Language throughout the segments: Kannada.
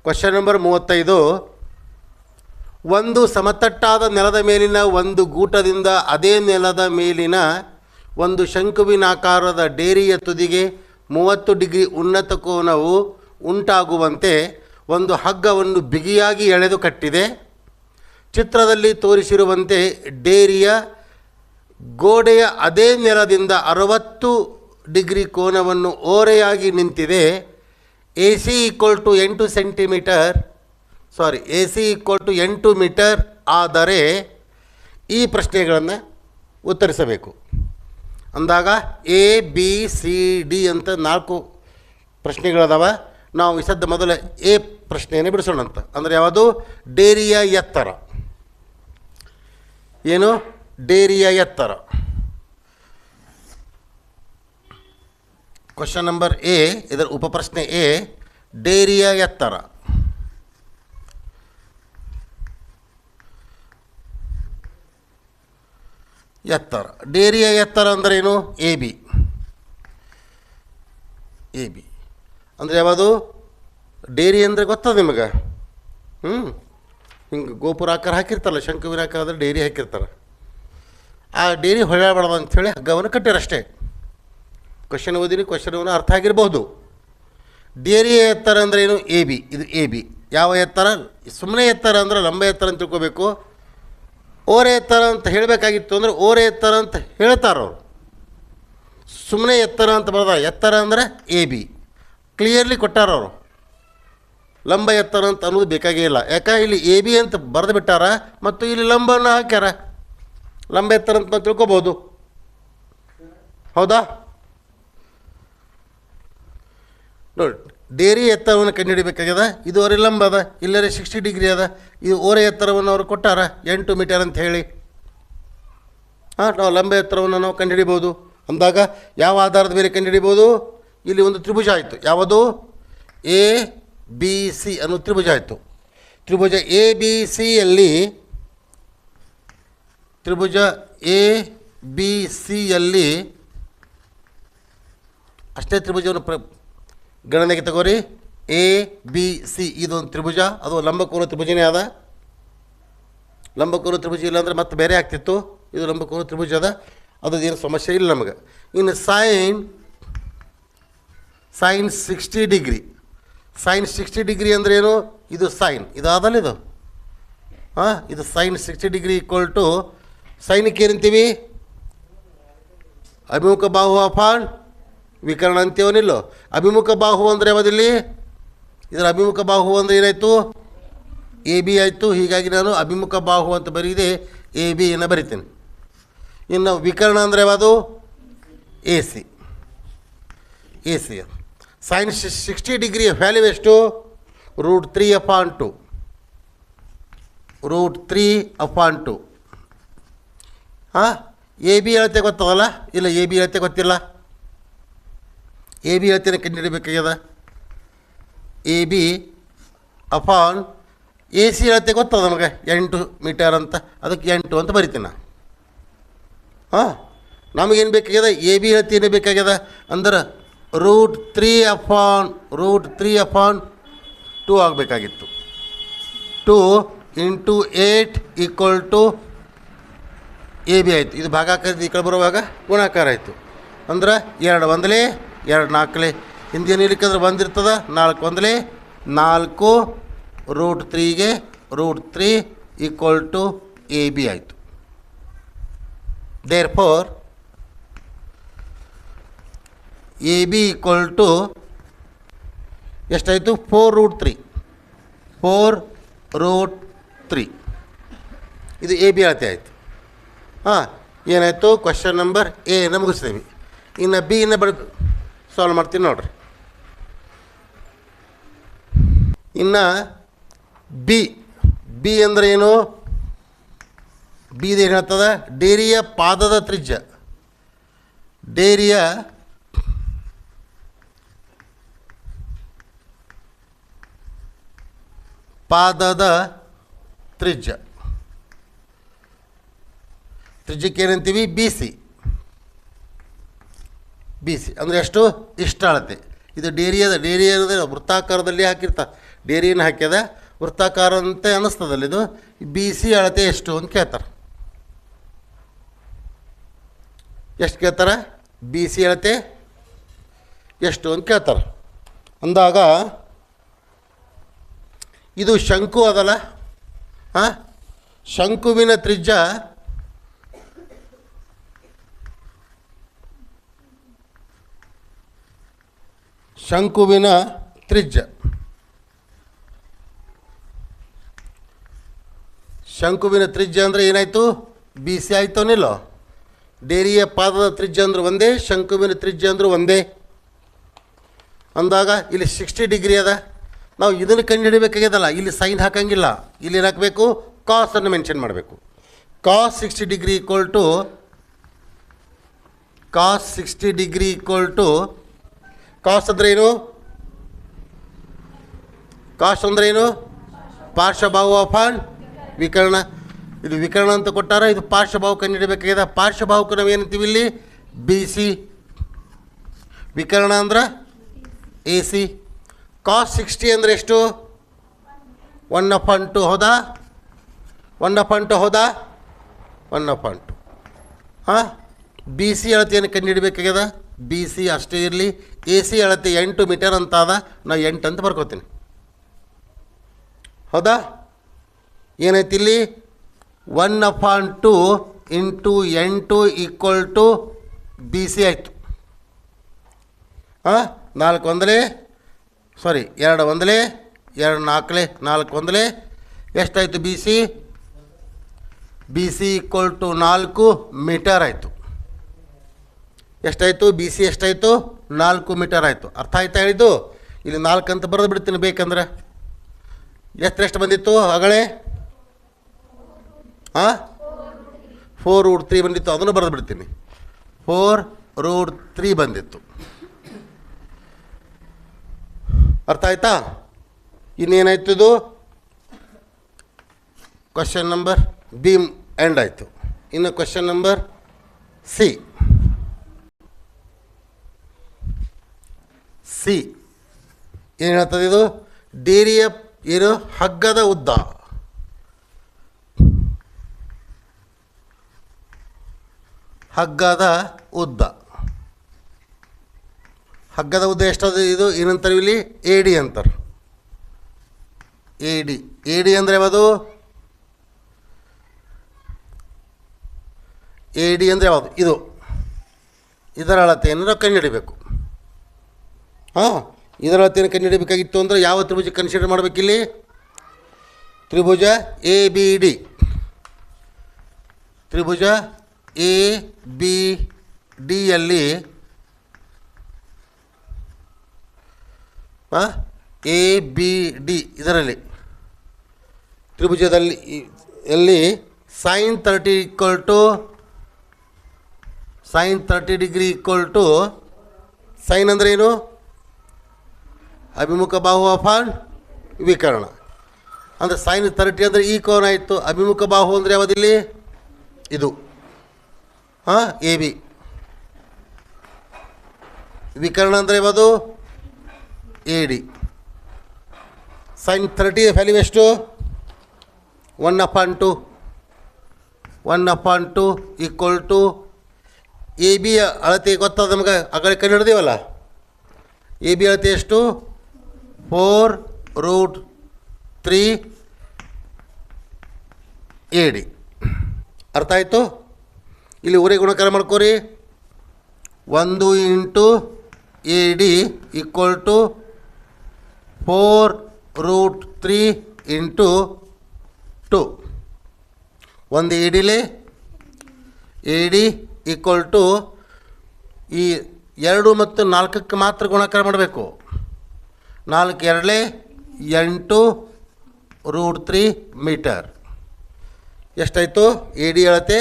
Question number 35. ಒಂದು ಸಮತಟ್ಟಾದ ನೆಲದ ಮೇಲಿನ ಒಂದು ಗೂಟದಿಂದ ಅದೇ ನೆಲದ ಮೇಲಿನ ಒಂದು ಶಂಕುವಿನಾಕಾರದ ಡೇರಿಯ ತುದಿಗೆ 30 ಡಿಗ್ರಿ ಉನ್ನತ ಕೋನವು ಉಂಟಾಗುವಂತೆ ಒಂದು ಹಗ್ಗವನ್ನು ಬಿಗಿಯಾಗಿ ಎಳೆದು ಕಟ್ಟಿದೆ. ಚಿತ್ರದಲ್ಲಿ ತೋರಿಸಿರುವಂತೆ ಡೇರಿಯ ಗೋಡೆಯ ಅದೇ ನೆಲದಿಂದ 60 ಡಿಗ್ರಿ ಕೋನವನ್ನು ಓರೆಯಾಗಿ ನಿಂತಿದೆ. AC = 8 ಸೆಂಟಿಮೀಟರ್ AC = 8 ಮೀಟರ್ ಆದರೆ ಈ ಪ್ರಶ್ನೆಗಳನ್ನು ಉತ್ತರಿಸಬೇಕು ಅಂದಾಗ ABCD ಅಂತ 4 ಪ್ರಶ್ನೆಗಳದಾವ. ನಾವು ಈ ಸದ್ದ ಮೊದಲ ಎ ಪ್ರಶ್ನೆಯನ್ನು ಬಿಡಿಸೋಣ ಅಂತ. ಅಂದರೆ ಯಾವುದು? ಡೇರಿಯ ಎತ್ತರ. ಏನು? ಡೇರಿಯ ಎತ್ತರ. ಕ್ವಶನ್ ನಂಬರ್ ಎ, ಇದರ ಉಪಪ್ರಶ್ನೆ ಎ, ಡೇರಿಯ ಎತ್ತರ. ಎತ್ತರ, ಡೇರಿಯ ಎತ್ತರ ಅಂದರೆ ಏನು? AB ಅಂದರೆ ಯಾವುದು? ಡೇರಿ ಅಂದರೆ ಗೊತ್ತದ ನಿಮಗೆ? ಹಿಂಗೆ ಗೋಪುರ ಆಕಾರ ಹಾಕಿರ್ತಾರಲ್ಲ, ಶಂಕುವಿನ ಆಕಾರದ ಡೇರಿ ಹಾಕಿರ್ತಾರೆ. ಆ ಡೇರಿ ಹೊಳೆಯಬಾರ್ದು ಅಂಥೇಳಿ ಹಗ್ಗವನ್ನು ಕಟ್ಟ್ಯಾರಷ್ಟೇ. ಕ್ವಶನ್ ಓದಿನಿ, ಕ್ವಶನ್ ಅರ್ಥ ಆಗಿರ್ಬೋದು. ಡೇರಿಯ ಎತ್ತರ ಅಂದರೆ ಏನು? AB. ಇದು AB. ಯಾವ ಎತ್ತರ? ಸುಮ್ಮನೆ ಎತ್ತರ ಅಂದರೆ ಲಂಬ ಎತ್ತರ ಅಂತ ತಿಳ್ಕೊಬೇಕು. ಓರೆ ಎತ್ತರ ಅಂತ ಹೇಳಬೇಕಾಗಿತ್ತು ಅಂದರೆ ಓರೆ ಎತ್ತರ ಅಂತ ಹೇಳ್ತಾರವ್ರು. ಸುಮ್ಮನೆ ಎತ್ತರ ಅಂತ ಬರೋದ. ಎತ್ತರ ಅಂದರೆ AB. ಕ್ಲಿಯರ್ಲಿ ಕೊಟ್ಟಾರವರು. ಲಂಬ ಎತ್ತರ ಅಂತ ಅನ್ನೋದು ಬೇಕಾಗೇ ಇಲ್ಲ. ಯಾಕೆ? ಇಲ್ಲಿ AB ಅಂತ ಬರೆದು ಬಿಟ್ಟಾರ ಮತ್ತು ಇಲ್ಲಿ ಲಂಬನ ಹಾಕ್ಯಾರ. ಲಂಬ ಎತ್ತರ ಅಂತ ನಾವು ತಿಳ್ಕೊಬೋದು. ಹೌದಾ? ನೋಡಿ, ಡೇರಿ ಎತ್ತರವನ್ನು ಕಂಡುಹಿಡಿಬೇಕಾಗ್ಯದ. ಇದು ಅವರ ಲಂಬ ಅದ, ಇಲ್ಲರೆ 60 ಡಿಗ್ರಿ ಅದ. ಇದು ಓರೆ ಎತ್ತರವನ್ನು ಅವರು ಕೊಟ್ಟಾರ 8 ಮೀಟರ್ ಅಂತ ಹೇಳಿ. ನಾವು ಲಂಬ ಎತ್ತರವನ್ನು ನಾವು ಕಂಡುಹಿಡಿಬೋದು ಅಂದಾಗ ಯಾವ ಆಧಾರದ ಮೇಲೆ ಕಂಡುಹಿಡಿಬೋದು? ಇಲ್ಲಿ ಒಂದು ತ್ರಿಭುಜ ಆಯಿತು. ಯಾವುದು? ABC ಅನ್ನೋ ತ್ರಿಭುಜ ಆಯಿತು. ತ್ರಿಭುಜ ABCಯಲ್ಲಿ ಅಷ್ಟೇ ತ್ರಿಭುಜವನ್ನು ಗಣನೆಗೆ ತಗೋರಿ. ABC ಇದೊಂದು ತ್ರಿಭುಜ, ಅದು ಲಂಬಕೋನ ತ್ರಿಭುಜನೇ ಅದ. ಲಂಬಕೋನ ತ್ರಿಭುಜ ಇಲ್ಲ ಅಂದರೆ ಮತ್ತೆ ಬೇರೆ ಆಗ್ತಿತ್ತು. ಇದು ಲಂಬಕೋನ ತ್ರಿಭುಜ ಅದ, ಅದು ಏನು ಸಮಸ್ಯೆ ಇಲ್ಲ ನಮಗೆ. ಇನ್ನು ಸೈನ್ 60 ಡಿಗ್ರಿ. ಸೈನ್ 60 ಡಿಗ್ರಿ ಅಂದರೆ ಏನು? ಇದು ಸೈನ್, ಇದು ಆದಲ್ಲ ಇದು. ಇದು ಸೈನ್ 60 ಡಿಗ್ರಿ = ಸೈನಿಗೆ ಏನಂತೀವಿ? ಅಭಿಮುಖ ಬಾಹು ಅಪಾನ್ ವಿಕರ್ಣ ಅಂತೀವನಿಲ್ಲೋ. ಅಭಿಮುಖ ಬಾಹು ಅಂದರೆ ಯಾವುದಿಲ್ಲಿ? ಇದರ ಅಭಿಮುಖ ಬಾಹು ಅಂದರೆ ಏನಾಯಿತು? AB ಆಯಿತು. ಹೀಗಾಗಿ ನಾನು ಅಭಿಮುಖ ಬಾಹು ಅಂತ ಬರೀದೆ, AB ಅನ್ನು ಬರಿತೀನಿ. ಇನ್ನು ವಿಕರ್ಣ ಅಂದರೆ ಯಾವುದು? AC. ಸೈನ್ 60 ಡಿಗ್ರಿಯ ವ್ಯಾಲ್ಯೂ ಎಷ್ಟು? √3/2. √3/2. AB ಅಳತೆ ಗೊತ್ತದಲ್ಲ? ಇಲ್ಲ, AB ಅಳತೆ ಗೊತ್ತಿಲ್ಲ. AB ಅಳತೆನ ಕಂಡುಹಿಡಬೇಕಾಗ್ಯದ. AB/AC ಅಳತೆ ಗೊತ್ತದ ನಮಗೆ 8 ಮೀಟರ್ ಅಂತ. ಅದಕ್ಕೆ 8 ಅಂತ ಬರಿತೀನಿ ನಾನು. ನಮಗೇನು ಬೇಕಾಗ್ಯದ? AB ಅಳತೆ ಏನೇ ಬೇಕಾಗ್ಯದ ಅಂದ್ರೆ √3/2 ಆಗಬೇಕಾಗಿತ್ತು. 2 × 8 = AB ಆಯಿತು. ಇದು ಭಾಗಾಕಾರ, ಈ ಕಡೆ ಬರುವಾಗ ಗುಣಾಕಾರ ಆಯಿತು. ಅಂದ್ರೆ 2 ಒಂದಲೇ 2 4 ಹಿಂದಿನ ಇಲ್ಲಿಕ್ಕಂದ್ರೆ 1 ಇರ್ತದ. 4 ಒಂದಲೇ 4 √3ಗೆ √3 = AB ಆಯಿತು. ದೇರ್ಫೋರ್ AB = ಎಷ್ಟಾಯಿತು? 4√3. ಇದು AB ಅಳತೆ ಆಯಿತು. ಏನಾಯಿತು? ಕ್ವಶನ್ ನಂಬರ್ ಎನ ಮುಗಿಸ್ತೀವಿ. ಇನ್ನು ಬಿನ ಸಾಲ್ವ್ ಮಾಡ್ತೀನಿ ನೋಡ್ರಿ. ಇನ್ನು ಬಿ ಅಂದರೆ ಏನು? ಬಿದು ಏನು ಹೇಳ್ತದ? ಡೇರಿಯ ಪಾದದ ತ್ರಿಜ್ಯ. ಡೇರಿಯ ಪಾದದ ತ್ರಿಜ್ಯಕ್ಕೆ ಏನಂತೀವಿ? BC ಅಂದರೆ ಎಷ್ಟು? ಇಷ್ಟು ಅಳತೆ. ಇದು ಡೇರಿ ಅದ. ಡೇರಿ ಅನ್ನೋದು ವೃತ್ತಾಕಾರದಲ್ಲಿ ಹಾಕಿರ್ತಾರೆ. ಡೇರಿಯನ್ನು ಹಾಕ್ಯದ ವೃತ್ತಾಕಾರ ಅಂತ ಅನ್ನಿಸ್ತದಲ್ಲ. ಇದು ಬಿ ಸಿ ಅಳತೆ ಎಷ್ಟು ಅಂತ ಕೇಳ್ತಾರೆ. ಎಷ್ಟು ಕೇಳ್ತಾರೆ? ಬಿ ಸಿ ಅಳತೆ ಎಷ್ಟು ಅಂತ ಕೇಳ್ತಾರೆ. ಅಂದಾಗ ಇದು ಶಂಕು ಅದಲ್ಲ, ಹಾಂ, ಶಂಕುವಿನ ತ್ರಿಜ್ಯ ಶಂಕುವಿನ ತ್ರಿಜ್ಯ ಶಂಕುವಿನ ತ್ರಿಜ್ಯ ಅಂದರೆ ಏನಾಯಿತು? B C ಆಯ್ತವನಿಲ್ಲೋ. ಡೇರಿಯ ಪಾದದ ತ್ರಿಜ್ಯ ಅಂದ್ರೆ ಒಂದೇ, ಶಂಕುವಿನ ತ್ರಿಜ್ಯ ಅಂದ್ರೆ ಒಂದೇ. ಅಂದಾಗ ಇಲ್ಲಿ 60 ಡಿಗ್ರಿ ಅದ. ನಾವು ಇದನ್ನು ಕಂಡುಹಿಡಬೇಕಾಗ್ಯದಲ್ಲ, ಇಲ್ಲಿ ಸೈನ್ ಹಾಕಂಗಿಲ್ಲ. ಇಲ್ಲಿ ಏನು ಹಾಕಬೇಕು? ಕಾಸನ್ನು ಮೆನ್ಷನ್ ಮಾಡಬೇಕು. ಕಾಸ್ 60 ಡಿಗ್ರಿ ಈಕ್ವಲ್ ಟು ಕಾಸ್ ಅಂದರೆ ಏನು? ಕಾಸ್ ಅಂದರೆ ಏನು? ಪಾರ್ಶ್ವಭಾವ ಅಪಾನ್ ವಿಕರ್ಣ. ಇದು ವಿಕರ್ಣ ಅಂತ ಕೊಟ್ಟಾರ, ಇದು ಪಾರ್ಶ್ವಭಾವ ಕಂಡುಹಿಡಬೇಕಾಗಿದೆ. ಪಾರ್ಶ್ವಭಾವಕ್ಕೆ ನಾವು ಏನಂತೀವಿ ಇಲ್ಲಿ? B C. ವಿಕರ್ಣ ಅಂದ್ರೆ ಎ ಸಿ. ಕಾಸ್ 60 ಅಂದರೆ ಎಷ್ಟು? 1/2 ಹೌದಾ? 1/2 ಹೌದಾ? 1/2. ಹಾಂ, ಬಿ ಸಿ ಅಳತೆಯನ್ನು ಕಂಡುಹಿಡಬೇಕಾಗ್ಯದ. ಬಿ ಸಿ ಅಷ್ಟೇ ಇರಲಿ. ಎ ಸಿ ಅಳತೆ 8 ಮೀಟರ್ ಅಂತ ಅದ. ನಾವು 8 ಅಂತ ಬರ್ಕೋತೀನಿ. ಹೌದಾ? ಏನೈತಿ ಇಲ್ಲಿ? 1/2 into 8 equal to B C ಆಯಿತು. ಹಾಂ, 4 ಒಂದಲೇ, ಸಾರಿ 2 ಒಂದಲೇ, 2 4ಲೇ, 4 ಒಂದಲೇ, ಎಷ್ಟಾಯಿತು? B C equal to 4 meter ಆಯಿತು. ಎಷ್ಟಾಯಿತು? ಬಿ ಸಿ ಎಷ್ಟಾಯಿತು? 4 ಮೀಟರ್ ಆಯಿತು. ಅರ್ಥ ಆಯ್ತಾ ಹೇಳಿದ್ದು? ಇಲ್ಲಿ 4 ಅಂತ ಬರೆದು ಬಿಡ್ತೀನಿ ಬೇಕಂದ್ರೆ. ಎಷ್ಟು ಬಂದಿತ್ತು ಆಗಲೇ? ಹಾಂ, 4√3 ಬಂದಿತ್ತು. ಅದನ್ನು ಬರೆದು ಬಿಡ್ತೀನಿ. 4√3 ಬಂದಿತ್ತು. ಅರ್ಥ ಆಯ್ತಾ? ಇನ್ನೇನಾಯ್ತು? ಇದು ಕ್ವಶನ್ ನಂಬರ್ ಬಿ ಎಂಡ್ ಆಯಿತು. ಇನ್ನು ಕ್ವಶನ್ ನಂಬರ್ ಸಿ ಏನು ಹೇಳ್ತದೆ? ಇದು ಡೇರಿಯ ಏನು? ಹಗ್ಗದ ಉದ್ದ. ಹಗ್ಗದ ಉದ್ದ ಎಷ್ಟದು? ಇದು ಏನಂತಾರೆ ಇಲ್ಲಿ? ಎ ಡಿ ಅಂತಾರೆ. ಎ ಡಿ ಅಂದರೆ ಯಾವುದು? ಎ ಡಿ ಅಂದರೆ ಯಾವುದು? ಇದು. ಇದರ ಅಳತೆಯನ್ನು ನಾವು ಕಂಡುಹಿಡಬೇಕು. ಹಾಂ, ಇದರ ಅಳತೆಯನ್ನು ಕಂಡುಹಿಡಬೇಕಾಗಿತ್ತು ಅಂದರೆ ಯಾವ ತ್ರಿಭುಜ ಕನ್ಸಿಡರ್ ಮಾಡಬೇಕಿಲ್ಲಿ? ತ್ರಿಭುಜ ಎ ಬಿ ಡಿ. ತ್ರಿಭುಜ ಎ ಬಿ ಡಿಯಲ್ಲಿ ಎ ಬಿ ಡಿ ಇದರಲ್ಲಿ ತ್ರಿಭುಜದಲ್ಲಿ ಎಲ್ಲಿ sine 30 equal to sine 30 degree equal to sine ಅಂದರೆ ಏನು? ಅಭಿಮುಖ ಬಾಹು ಅಪಾನ್ ವಿಕರ್ಣ. ಅಂದರೆ ಸೈನ್ 30 ಅಂದರೆ ಈ ಕೋನ ಆಯಿತು. ಅಭಿಮುಖ ಬಾಹು ಅಂದರೆ ಯಾವುದಿಲ್ಲಿ? ಇದು. ಹಾಂ, ಎ ಬಿ. ವಿಕರ್ಣ ಅಂದರೆ ಯಾವುದು? A D. ಸೈನ್ 30 ವ್ಯಾಲ್ಯೂ ಎಷ್ಟು? 1/2 ಈಕ್ವಲ್ ಟು ಎ ಬಿ ಅಳತೆ ಗೊತ್ತಾದ ನಮಗೆ. ಆಗಲೇ ಕಂಡು ಹಿಡಿದೀವಲ್ಲ. ಎ ಬಿ ಅಳತೆ ಎಷ್ಟು? 4√3 ಎ ಡಿ. ಅರ್ಥ ಆಯಿತು? ಇಲ್ಲಿ ಊರೇ ಗುಣಕಾರ ಮಾಡ್ಕೋರಿ. 1 into A D equal to 4√3 into 2. ಒಂದು ಎ ಡಿಲೇ ಎ ಡಿ ಈಕ್ವಲ್ ಟು ಈ 2 ಮತ್ತು 4ಕ್ಕೆ ಮಾತ್ರ ಗುಣಾಕಾರ ಮಾಡಬೇಕು. 4 2 8√3 ಮೀಟರ್. ಎಷ್ಟಾಯಿತು? ಎ ಡಿ ಅಳತೆ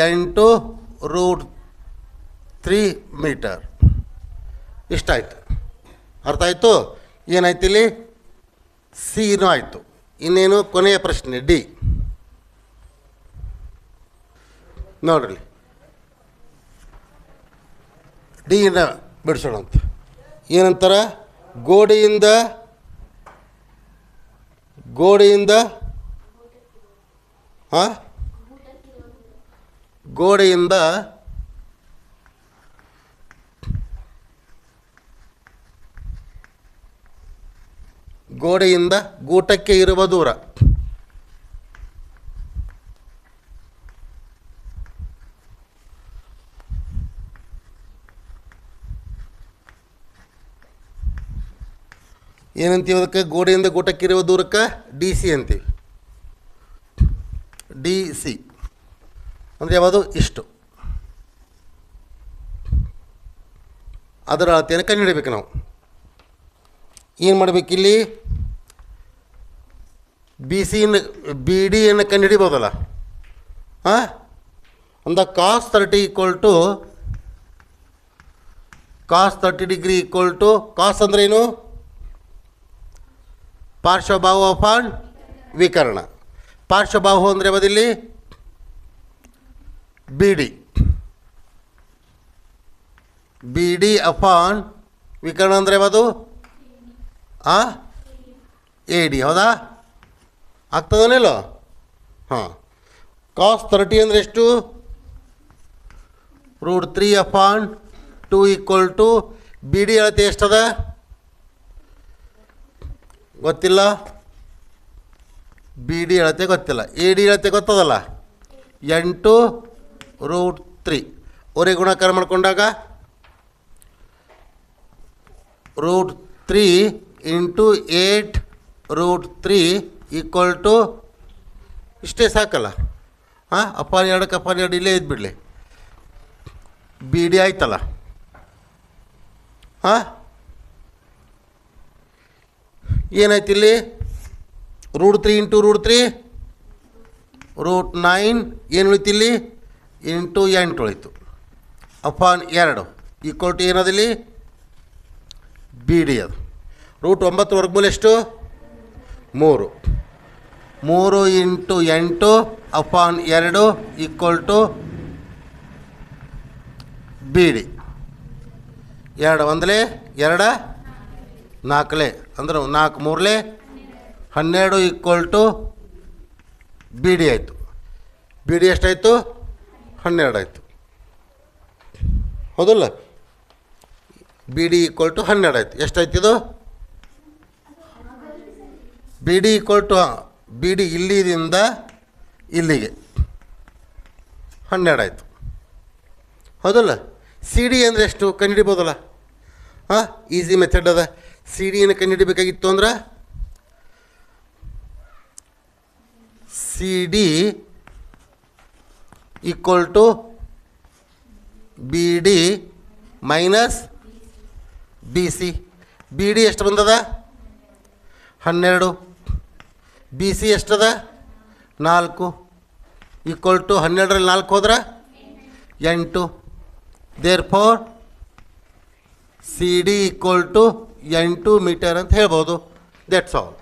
8√3 ಮೀಟರ್. ಇಷ್ಟಾಯಿತು. ಅರ್ಥ ಆಯಿತು? ಏನಾಯ್ತು ಇಲ್ಲಿ? ಸಿನೂ ಆಯಿತು. ಇನ್ನೇನು ಕೊನೆಯ ಪ್ರಶ್ನೆ ಡಿ ನೋಡ್ರಿ. ಡಿನ ಬಿಡಿಸೋಣ ಅಂತ. ಏನಂತಾರೆ? ಗೋಡೆಯಿಂದ ಹಾಂ ಗೋಡೆಯಿಂದ ಗೂಟಕ್ಕೆ ಇರುವ ದೂರ. ಏನಂತೀವಿ ಅದಕ್ಕೆ? ಗೋಡೆಯಿಂದ ಗೂಟಕ್ಕಿರುವ ದೂರಕ್ಕೆ ಡಿ ಸಿ ಅಂತೀವಿ. ಡಿ ಸಿ ಅಂದರೆ ಯಾವುದು? ಇಷ್ಟು. ಅದರ ಅಳತೆಯನ್ನು ಕಂಡುಹಿಡಬೇಕು ನಾವು. ಏನು ಮಾಡಬೇಕಿಲ್ಲಿ? ಬಿ ಡಿಯನ್ನು ಕಂಡುಹಿಡಿಬೋದಲ್ಲ. ಹಾಂ, ಅಂದ ಕಾಸ್ 30 ಈಕ್ವಲ್ ಟು ಕಾಸ್ ಅಂದ್ರೆ ಏನು? ಪಾರ್ಶ್ವಬಾಹು ಅಪಾನ್ ವಿಕರ್ಣ. ಪಾರ್ಶ್ವಬಾಹು ಅಂದರೆ ಬದಿಲ್ಲಿ ಬಿ ಡಿ ಅಪಾನ್ ವಿಕರ್ಣ ಅಂದರೆ ಯಾವುದು? A D. ಹೌದಾ? ಆಗ್ತದನಿಲ್ಲೋ? ಹಾಂ. ಕಾಸ್ 30 ಅಂದರೆ ಎಷ್ಟು? √3 upon 2 equal to B D ಅಳತೆ ಎಷ್ಟದ? ಗೊತ್ತಿಲ್ಲ. ಬಿ ಡಿ ಅಳತೆ ಗೊತ್ತಿಲ್ಲ. ಎ ಡಿ ಅಳತೆ ಗೊತ್ತದಲ್ಲ? 8√3 ಒರೆ ಗುಣಾಕಾರ ಮಾಡಿಕೊಂಡಾಗ √3 ಇಂಟು 8√3 ಈಕ್ವಲ್ ಟು ಇಷ್ಟೇ ಸಾಕಲ್ಲ. ಹಾಂ, ಅಪಾನ್ 2 ಇಲ್ಲೇ ಇದ್ಬಿಡಲಿ. ಬಿ ಡಿ ಆಯ್ತಲ್ಲ. ಹಾಂ, ಏನಾಯ್ತು ಇಲ್ಲಿ? √3 ಇಂಟು √3 √9 ಏನು ಉಳಿತು ಇಲ್ಲಿ? ಇಂಟು 8 ಉಳಿತು. ಅಪಾನ್ 2 ಈಕ್ವಲ್ ಟು ಏನದಿಲ್ಲಿ? B D. ಅದು √9 ವರ್ಗಮೂಲ ಎಷ್ಟು? 3. 3 into 8 upon 2 equal to B D. 2 1 2 4 ಅಂದ್ರೆ 4 3 12 ಈಕ್ವಲ್ ಟು ಬಿ ಡಿ ಆಯಿತು. ಬಿ ಡಿ ಎಷ್ಟಾಯಿತು? 12 ಆಯಿತು. ಹೌದಲ್ಲ? ಬಿ ಡಿ ಈಕ್ವಲ್ ಟು 12 ಆಯಿತು. ಎಷ್ಟಾಯ್ತಿದು? B D equal to B D ಇಲ್ಲಿಂದ ಇಲ್ಲಿಗೆ 12 ಆಯಿತು. ಹೌದಲ್ಲ? ಸಿ ಡಿ ಅಂದರೆ ಎಷ್ಟು ಕಂಡುಹಿಡಿಬೋದಲ್ಲ? ಹಾಂ, ಈಸಿ ಮೆಥಡ್ ಅದ. ಸಿ ಡಿಯನ್ನು ಕಂಡುಹಿಡಿಬೇಕಾಗಿತ್ತು ಅಂದ್ರೆ C D equal to B D minus B C. B D ಎಷ್ಟು ಬಂದದ? 12. ಬಿ ಸಿ ಎಷ್ಟದ? 4 ಈಕ್ವಲ್ ಟು 12ರಲ್ಲಿ 4 ಹೋದ್ರೆ 8. Therefore C D equal to 8 meter ಅಂತ ಹೇಳ್ಬೋದು. That's all.